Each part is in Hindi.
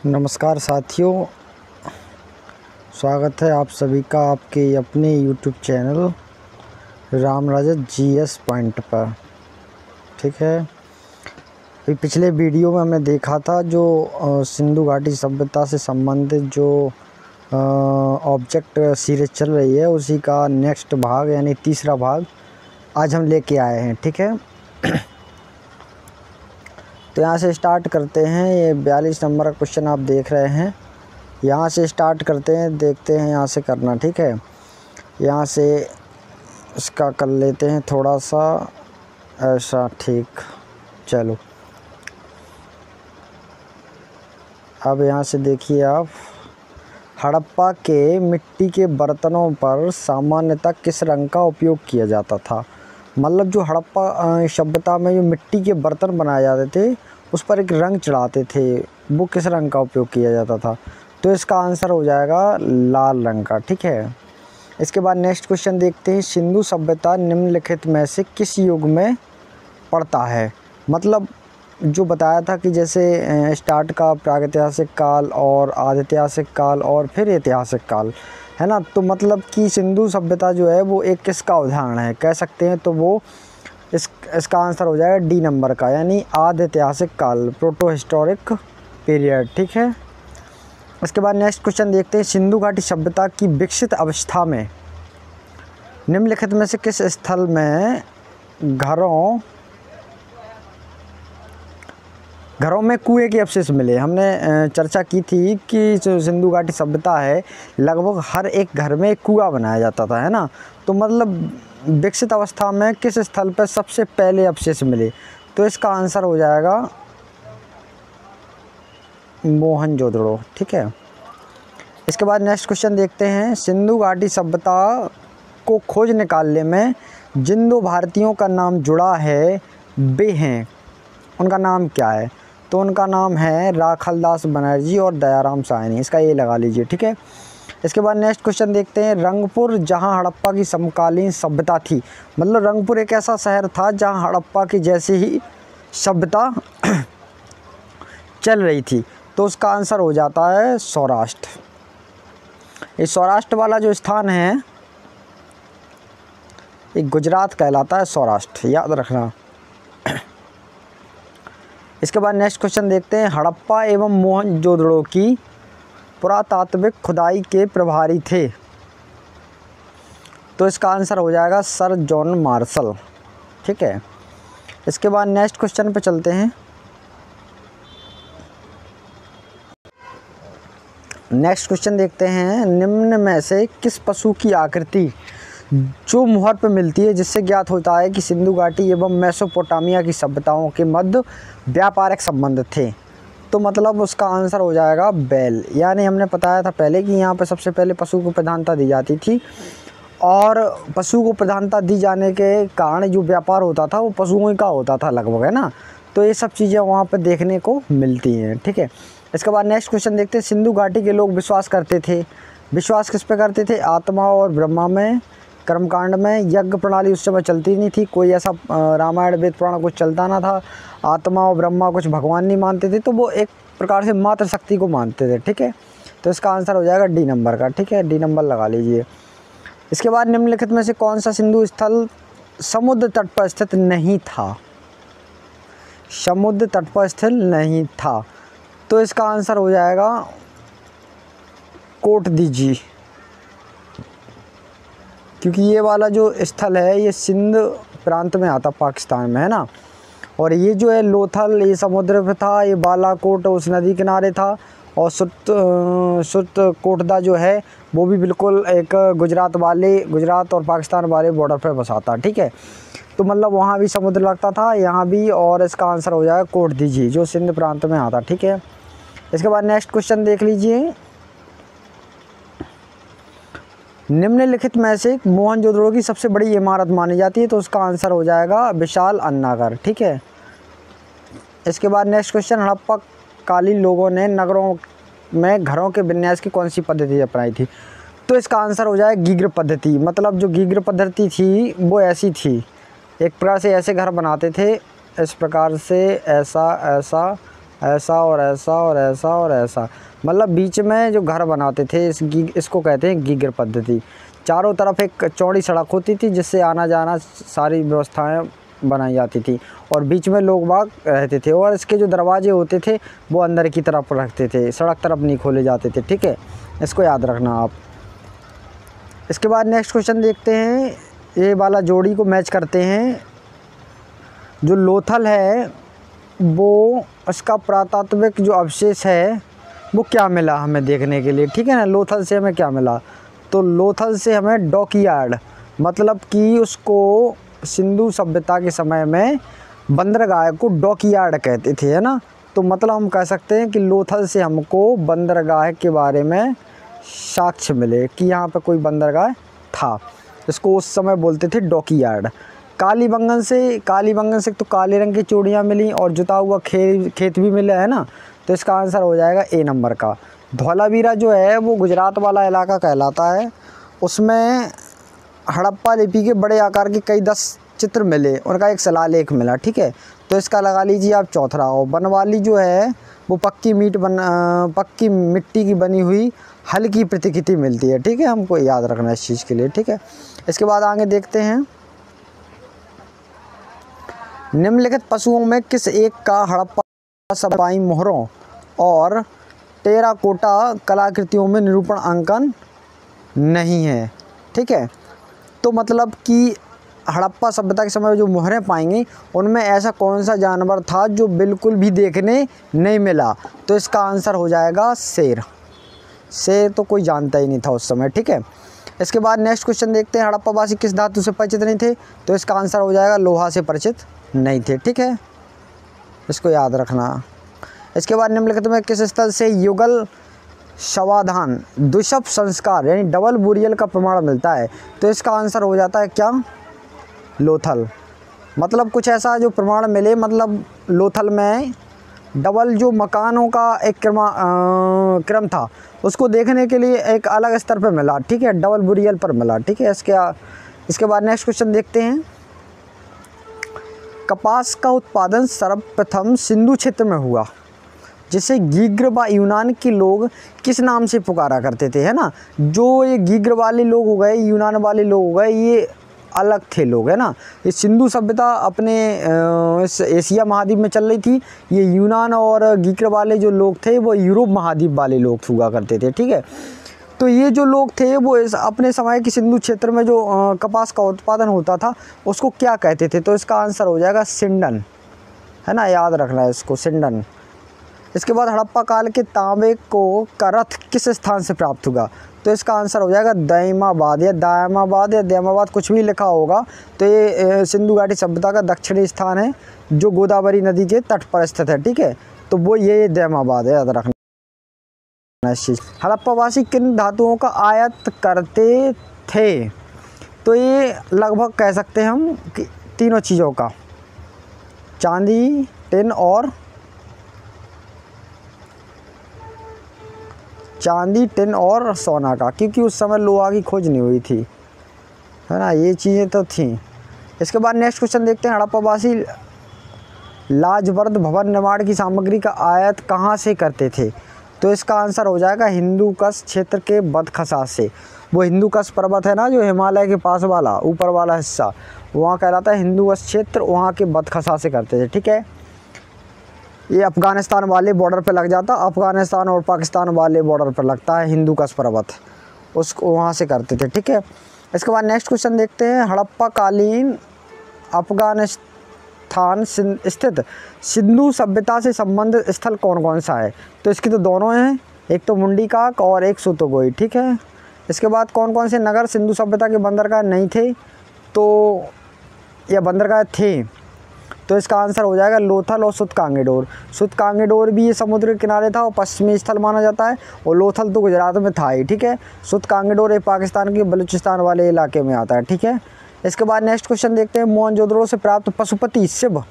नमस्कार साथियों, स्वागत है आप सभी का आपके अपने YouTube channel Ram Rajat GS point पर। ठीक है, अभी पिछले वीडियो में हमने देखा था जो सिंधु घाटी सभ्यता से संबंधित जो ऑब्जेक्ट सीरीज चल रही है उसी का नेक्स्ट भाग यानी तीसरा भाग आज हम लेके आए हैं। ठीक है, तो यहाँ से स्टार्ट करते हैं। ये 42 नंबर का क्वेश्चन आप देख रहे हैं, यहाँ से स्टार्ट करते हैं, देखते हैं यहाँ से करना। ठीक है, यहाँ से इसका कर लेते हैं थोड़ा सा ऐसा। ठीक, चलो अब यहाँ से देखिए आप, हड़प्पा के मिट्टी के बर्तनों पर सामान्यतः किस रंग का उपयोग किया जाता था। मतलब जो हड़प्पा सभ्यता में जो मिट्टी के बर्तन बनाए जाते थे उस पर एक रंग चढ़ाते थे, वो किस रंग का उपयोग किया जाता था। तो इसका आंसर हो जाएगा लाल रंग का। ठीक है, इसके बाद नेक्स्ट क्वेश्चन देखते हैं। सिंधु सभ्यता निम्नलिखित में से किस युग में पड़ता है। मतलब जो बताया था कि जैसे स्टार्ट का प्रागैतिहासिक काल और आदिऐतिहासिक काल और फिर ऐतिहासिक काल है ना। तो कि सिंधु सभ्यता जो है वो एक किसका उदाहरण है कह सकते हैं। तो वो इसका आंसर हो जाएगा डी नंबर का, यानी आदिऐतिहासिक काल, प्रोटो हिस्टोरिक पीरियड। ठीक है, इसके बाद नेक्स्ट क्वेश्चन देखते हैं। सिंधु घाटी सभ्यता की विकसित अवस्था में निम्नलिखित में से किस स्थल में घरों में कुएं के अवशेष मिले। हमने चर्चा की थी कि जो सिंधु घाटी सभ्यता है लगभग हर एक घर में एक कुआं बनाया जाता था, है ना। तो विकसित अवस्था में किस स्थल पर सबसे पहले अवशेष मिले। तो इसका आंसर हो जाएगा मोहनजोदड़ो। ठीक है, इसके बाद नेक्स्ट क्वेश्चन देखते हैं। सिंधु घाटी सभ्यता को खोज निकालने में जिन दो भारतीयों का नाम जुड़ा है वे हैं, उनका नाम क्या है। तो उनका नाम है राखालदास बनर्जी और दयाराम साहनी। इसका ये लगा लीजिए। ठीक है, इसके बाद नेक्स्ट क्वेश्चन देखते हैं। रंगपुर जहां हड़प्पा की समकालीन सभ्यता थी, मतलब रंगपुर एक ऐसा शहर था जहां हड़प्पा की जैसी ही सभ्यता चल रही थी। तो उसका आंसर हो जाता है सौराष्ट्र। ये सौराष्ट्र वाला जो स्थान है ये गुजरात कहलाता है, सौराष्ट्र, याद रखना। इसके बाद नेक्स्ट क्वेश्चन देखते हैं। हड़प्पा एवं मोहनजोदड़ो की पुरातात्विक खुदाई के प्रभारी थे। तो इसका आंसर हो जाएगा सर जॉन मार्शल। ठीक है, इसके बाद नेक्स्ट क्वेश्चन पे चलते हैं। नेक्स्ट क्वेश्चन देखते हैं। निम्न में से किस पशु की आकृति जो मुहर पर मिलती है जिससे ज्ञात होता है कि सिंधु घाटी एवं मेसोपोटामिया की सभ्यताओं के मध्य व्यापारिक संबंध थे। तो उसका आंसर हो जाएगा बैल। यानी हमने बताया था पहले कि यहाँ पर सबसे पहले पशु को प्रधानता दी जाती थी और पशु को प्रधानता दी जाने के कारण जो व्यापार होता था वो पशुओं का होता था लगभग, है ना। तो ये सब चीज़ें वहाँ पर देखने को मिलती हैं। ठीक है, इसके बाद नेक्स्ट क्वेश्चन देखते हैं। सिंधु घाटी के लोग विश्वास करते थे, विश्वास किस पे करते थे। आत्मा और ब्रह्मा में, कर्मकांड में। यज्ञ प्रणाली उस समय चलती नहीं थी, कोई ऐसा रामायण वेद पुराण कुछ चलता ना था। आत्मा और ब्रह्मा कुछ भगवान नहीं मानते थे, तो वो एक प्रकार से मात्र शक्ति को मानते थे। ठीक है, तो इसका आंसर हो जाएगा डी नंबर का। ठीक है, डी नंबर लगा लीजिए। इसके बाद निम्नलिखित में से कौन सा सिंधु स्थल समुद्र तट पर स्थित नहीं था। समुद्र तट पर स्थित नहीं था। तो इसका आंसर हो जाएगा कोटदीजी, क्योंकि ये वाला जो स्थल है ये सिंध प्रांत में आता, पाकिस्तान में, है ना। और ये जो है लोथल ये समुद्र पे था, ये बालाकोट उस नदी किनारे था, और सुत कोटदा जो है वो भी बिल्कुल एक गुजरात और पाकिस्तान वाले बॉर्डर पर बसा था। ठीक है, तो वहाँ भी समुद्र लगता था, यहाँ भी, और इसका आंसर हो जाएगा कोटदीजी जो सिंध प्रांत में आता। ठीक है, इसके बाद नेक्स्ट क्वेश्चन देख लीजिए। निम्नलिखित में से मोहनजोदड़ो की सबसे बड़ी इमारत मानी जाती है। तो उसका आंसर हो जाएगा विशाल अन्नागर। ठीक है, इसके बाद नेक्स्ट क्वेश्चन। हड़प्पा कालीन लोगों ने नगरों में घरों के विन्यास की कौन सी पद्धति अपनाई थी। तो इसका आंसर हो जाएगा गीग्र पद्धति। जो गीग्र पद्धति थी वो ऐसी थी, एक प्रकार से ऐसे घर बनाते थे, इस प्रकार से ऐसा ऐसा ऐसा और ऐसा और ऐसा और ऐसा, मतलब बीच में जो घर बनाते थे इसको कहते हैं गीगर पद्धति। चारों तरफ एक चौड़ी सड़क होती थी जिससे आना जाना सारी व्यवस्थाएं बनाई जाती थी और बीच में लोग बाग रहते थे और इसके जो दरवाजे होते थे वो अंदर की तरफ रखते थे, सड़क तरफ नहीं खोले जाते थे। ठीक है, इसको याद रखना आप। इसके बाद नेक्स्ट क्वेश्चन देखते हैं, ये वाला जोड़ी को मैच करते हैं। जो लोथल है वो इसका पुरातात्विक जो अवशेष है वो क्या मिला हमें देखने के लिए, ठीक है ना। लोथल से हमें क्या मिला, तो लोथल से हमें डॉकयार्ड, मतलब कि उसको सिंधु सभ्यता के समय में बंदरगाह को डॉकयार्ड कहते थे, है ना। तो मतलब हम कह सकते हैं कि लोथल से हमको बंदरगाह के बारे में साक्ष्य मिले कि यहाँ पे कोई बंदरगाह था, इसको उस समय बोलते थे डॉकयार्ड। कालीबंगन से तो काले रंग की चूड़ियाँ मिली और जुता हुआ खेत भी मिला, है ना। तो इसका आंसर हो जाएगा ए नंबर का। धौलावीरा जो है वो गुजरात वाला इलाका कहलाता है, उसमें हड़प्पा लिपि के बड़े आकार के कई 10 चित्र मिले, उनका एक शिलालेख मिला। ठीक है, तो इसका लगा लीजिए आप चौथा। और बनवाली जो है वो पक्की मिट्टी की बनी हुई हल्की प्रतिकृति मिलती है। ठीक है, हमको याद रखना है इस चीज़ के लिए। ठीक है, इसके बाद आगे देखते हैं, निम्नलिखित पशुओं में किस एक का हड़प्पा सफाई मोहरों और टेराकोटा कलाकृतियों में निरूपण अंकन नहीं है। ठीक है, तो मतलब कि हड़प्पा सभ्यता के समय जो मोहरें पाएंगी उनमें ऐसा कौन सा जानवर था जो बिल्कुल भी देखने नहीं मिला, तो इसका आंसर हो जाएगा शेर। शेर तो कोई जानता ही नहीं था उस समय। ठीक है, इसके बाद नेक्स्ट क्वेश्चन देखते हैं, हड़प्पावासी किस धातु से परिचित नहीं थे, तो इसका आंसर हो जाएगा लोहा से परिचित नहीं थे। ठीक है, इसको याद रखना। इसके बाद निम्नलिखित में किस स्थल से युगल शवाधान द्विशप संस्कार यानी डबल बुरियल का प्रमाण मिलता है, तो इसका आंसर हो जाता है क्या, लोथल। मतलब कुछ ऐसा जो प्रमाण मिले, मतलब लोथल में डबल जो मकानों का एक क्रम था उसको देखने के लिए एक अलग स्तर पर मिला। ठीक है, डबल बुरियल पर मिला। ठीक है, इसके बाद नेक्स्ट क्वेश्चन देखते हैं, कपास का उत्पादन सर्वप्रथम सिंधु क्षेत्र में हुआ जिसे गीग्र व यूनान के लोग किस नाम से पुकारा करते थे, है ना। जो ये गीग्र वाले लोग हो गए, यूनान वाले लोग हो गए, ये अलग थे लोग, है ना। ये सिंधु सभ्यता अपने इस एशिया महाद्वीप में चल रही थी, ये यूनान और गीग्र वाले जो लोग थे वो यूरोप महाद्वीप वाले लोग हुआ करते थे। ठीक है, तो ये जो लोग थे वो इस अपने समय की सिंधु क्षेत्र में जो कपास का उत्पादन होता था उसको क्या कहते थे, तो इसका आंसर हो जाएगा सिंडन, है ना, याद रखना है इसको, सिंडन। इसके बाद हड़प्पा काल के तांबे का रथ किस स्थान से प्राप्त हुआ, तो इसका आंसर हो जाएगा दायमाबाद या दयामाबाद कुछ भी लिखा होगा। तो ये सिंधु घाटी सभ्यता का दक्षिणी स्थान है जो गोदावरी नदी के तट पर स्थित है। ठीक है, तो वो ये दयामाबाद है, याद रखना इस चीज़। हड़प्पावासी किन धातुओं का आयात करते थे, तो ये लगभग कह सकते हैं हम कि तीनों चीज़ों का, चांदी, टिन और सोना का, क्योंकि उस समय लोहा की खोज नहीं हुई थी, है ना, ये चीज़ें तो थी। इसके बाद नेक्स्ट क्वेश्चन देखते हैं, हड़प्पावासी लाजवर्द भवन निर्माण की सामग्री का आयात कहाँ से करते थे, तो इसका आंसर हो जाएगा हिंदू कश क्षेत्र के बदखसा से। वो हिंदू कश पर्वत है ना जो हिमालय के पास वाला ऊपर वाला हिस्सा, वहाँ कहलाता है हिंदू कश क्षेत्र, वहाँ के बदखसा से करते थे। ठीक है, ये अफ़गानिस्तान वाले बॉर्डर पे लग जाता, अफ़गानिस्तान और पाकिस्तान वाले बॉर्डर पर लगता है हिंदू कश पर्वत, उसको वहाँ से करते थे। ठीक है, इसके बाद नेक्स्ट क्वेश्चन देखते हैं, हड़प्पा कालीन अफ़गानिस्तान स्थित सिंधु सभ्यता से संबंधित स्थल कौन कौन सा है, तो इसकी तो दोनों हैं, एक तो मुंडीकाक और एक सुतोगोई। ठीक है, इसके बाद कौन कौन से नगर सिंधु सभ्यता के बंदरगाह नहीं थे, तो या बंदरगाह थे, तो इसका आंसर हो जाएगा लोथल और सुतकांगेडोर। सुतकांगेडोर भी ये समुद्र के किनारे था और पश्चिमी स्थल माना जाता है, और लोथल तो गुजरात में था ही। ठीक है, सुतकांगेडोर ये पाकिस्तान के बलूचिस्तान वाले इलाके में आता है। ठीक है, इसके बाद नेक्स्ट क्वेश्चन देखते हैं, मोहनजोदड़ो से प्राप्त पशुपति शिव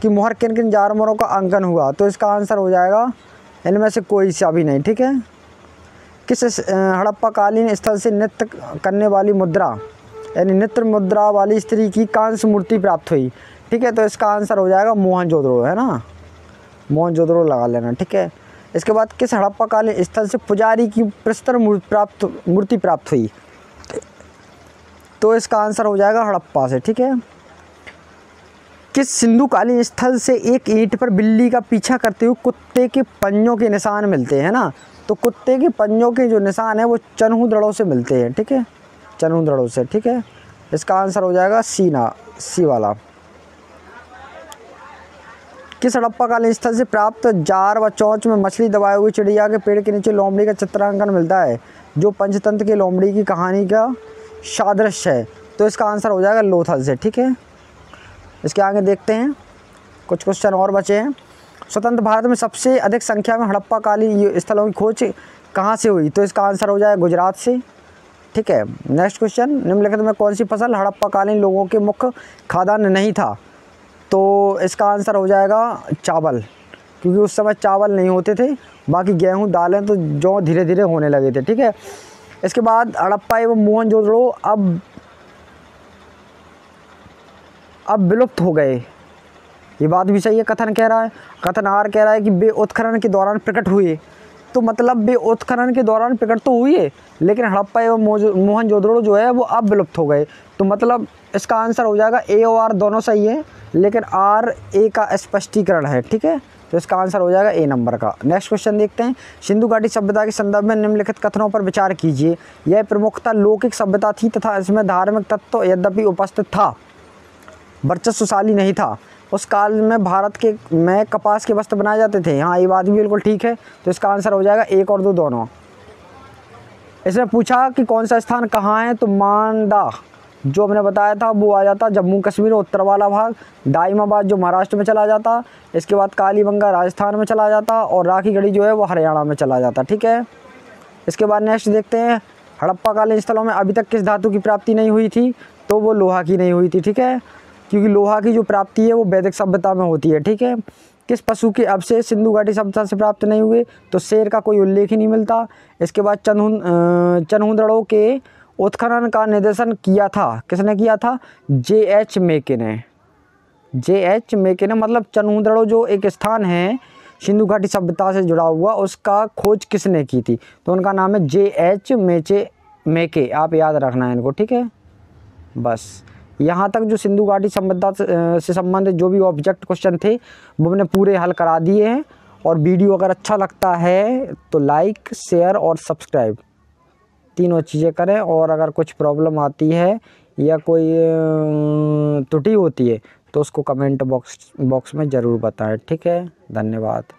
की मोहर किन किन जानवरों का अंकन हुआ, तो इसका आंसर हो जाएगा इनमें से कोई सा भी नहीं। ठीक है, किस हड़प्पाकालीन स्थल से नृत्य करने वाली मुद्रा यानी नृत्य मुद्रा वाली स्त्री की कांस्य मूर्ति प्राप्त हुई, ठीक है, तो इसका आंसर हो जाएगा मोहनजोदड़ो, है ना, मोहनजोदड़ो लगा लेना, ठीक है। इसके बाद किस हड़प्पा कालीन स्थल से पुजारी की प्रस्तर मूर्ति प्राप्त हुई? तो इसका आंसर हो जाएगा हड़प्पा से, ठीक है। किस सिंधु कालीन स्थल से एक ईंट पर बिल्ली का पीछा करते हुए कुत्ते के पंजों के निशान मिलते हैं ना? तो कुत्ते के पंजों के जो निशान है वो चनहूदड़ों से मिलते हैं, ठीक है, चनहूदड़ों से, ठीक है। इसका आंसर हो जाएगा सी वाला। किस हड़प्पा कालीन स्थल से प्राप्त जार व चोंच में मछली दबाए हुई चिड़िया के पेड़ के नीचे लोमड़ी का चित्रांकन मिलता है, जो पंचतंत्र के लोमड़ी की कहानी का सादृश्य है? तो इसका आंसर हो जाएगा लोथल से, ठीक है। इसके आगे देखते हैं, कुछ क्वेश्चन और बचे हैं। स्वतंत्र भारत में सबसे अधिक संख्या में हड़प्पा कालीन स्थलों की खोज कहाँ से हुई? तो इसका आंसर हो जाएगा गुजरात से, ठीक है। नेक्स्ट क्वेश्चन, निम्नलिखित में कौन सी फसल हड़प्पा कालीन लोगों के मुख्य खाद्यान्न नहीं था? तो इसका आंसर हो जाएगा चावल, क्योंकि उस समय चावल नहीं होते थे, बाकी गेहूँ दालें तो जो धीरे धीरे होने लगे थे, ठीक है। इसके बाद हड़प्पा एवं मोहनजोदड़ो अब विलुप्त हो गए, ये बात भी सही है। कथन कह रहा है, कथन आर कह रहा है कि वे उत्खनन के दौरान प्रकट हुए, तो मतलब वे उत्खनन के दौरान प्रकट तो हुए, लेकिन हड़प्पा एवं मोहनजोदड़ो जो है वो अब विलुप्त हो गए। तो मतलब इसका आंसर हो जाएगा ए और आर दोनों सही है, लेकिन आर ए का स्पष्टीकरण है, ठीक है। तो इसका आंसर हो जाएगा ए नंबर का। नेक्स्ट क्वेश्चन देखते हैं, सिंधु घाटी सभ्यता के संदर्भ में निम्नलिखित कथनों पर विचार कीजिए। यह प्रमुखतः लौकिक सभ्यता थी तथा इसमें धार्मिक तत्व यद्यपि उपस्थित था, वर्चस्वशाली नहीं था। उस काल में भारत में कपास के वस्त्र बनाए जाते थे। हाँ, ये बात भी बिल्कुल ठीक है। तो इसका आंसर हो जाएगा 1 और 2 दोनों। इसमें पूछा कि कौन सा स्थान कहाँ है, तो मांडा जो हमने बताया था वो आ जाता जम्मू कश्मीर उत्तर वाला भाग, दाइमाबाद जो महाराष्ट्र में चला जाता, इसके बाद कालीबंगा राजस्थान में चला जाता, और राखीगढ़ी जो है वो हरियाणा में चला जाता, ठीक है। इसके बाद नेक्स्ट देखते हैं, हड़प्पा कालीन स्थलों में अभी तक किस धातु की प्राप्ति नहीं हुई थी? तो वो लोहा की नहीं हुई थी, ठीक है, क्योंकि लोहा की जो प्राप्ति है वो वैदिक सभ्यता में होती है, ठीक है। किस पशु के अवशेष सिंधु घाटी सभ्यता से प्राप्त नहीं हुए? तो शेर का कोई उल्लेख ही नहीं मिलता। इसके बाद चनहूदड़ों के उत्खनन का निर्देशन किया था, किसने किया था? J.H. मेके ने। J.H. मेके ने, मतलब चनहूदड़ो जो एक स्थान है सिंधु घाटी सभ्यता से जुड़ा हुआ, उसका खोज किसने की थी? तो उनका नाम है J.H. मेके, आप याद रखना है इनको, ठीक है। बस यहाँ तक जो सिंधु घाटी सभ्यता से संबंधित जो भी ऑब्जेक्ट क्वेश्चन थे वो मैंने पूरे हल करा दिए हैं। और वीडियो अगर अच्छा लगता है तो लाइक, शेयर और सब्सक्राइब तीनों चीज़ें करें। और अगर कुछ प्रॉब्लम आती है या कोई त्रुटि होती है तो उसको कमेंट बॉक्स में ज़रूर बताएं, ठीक है। धन्यवाद।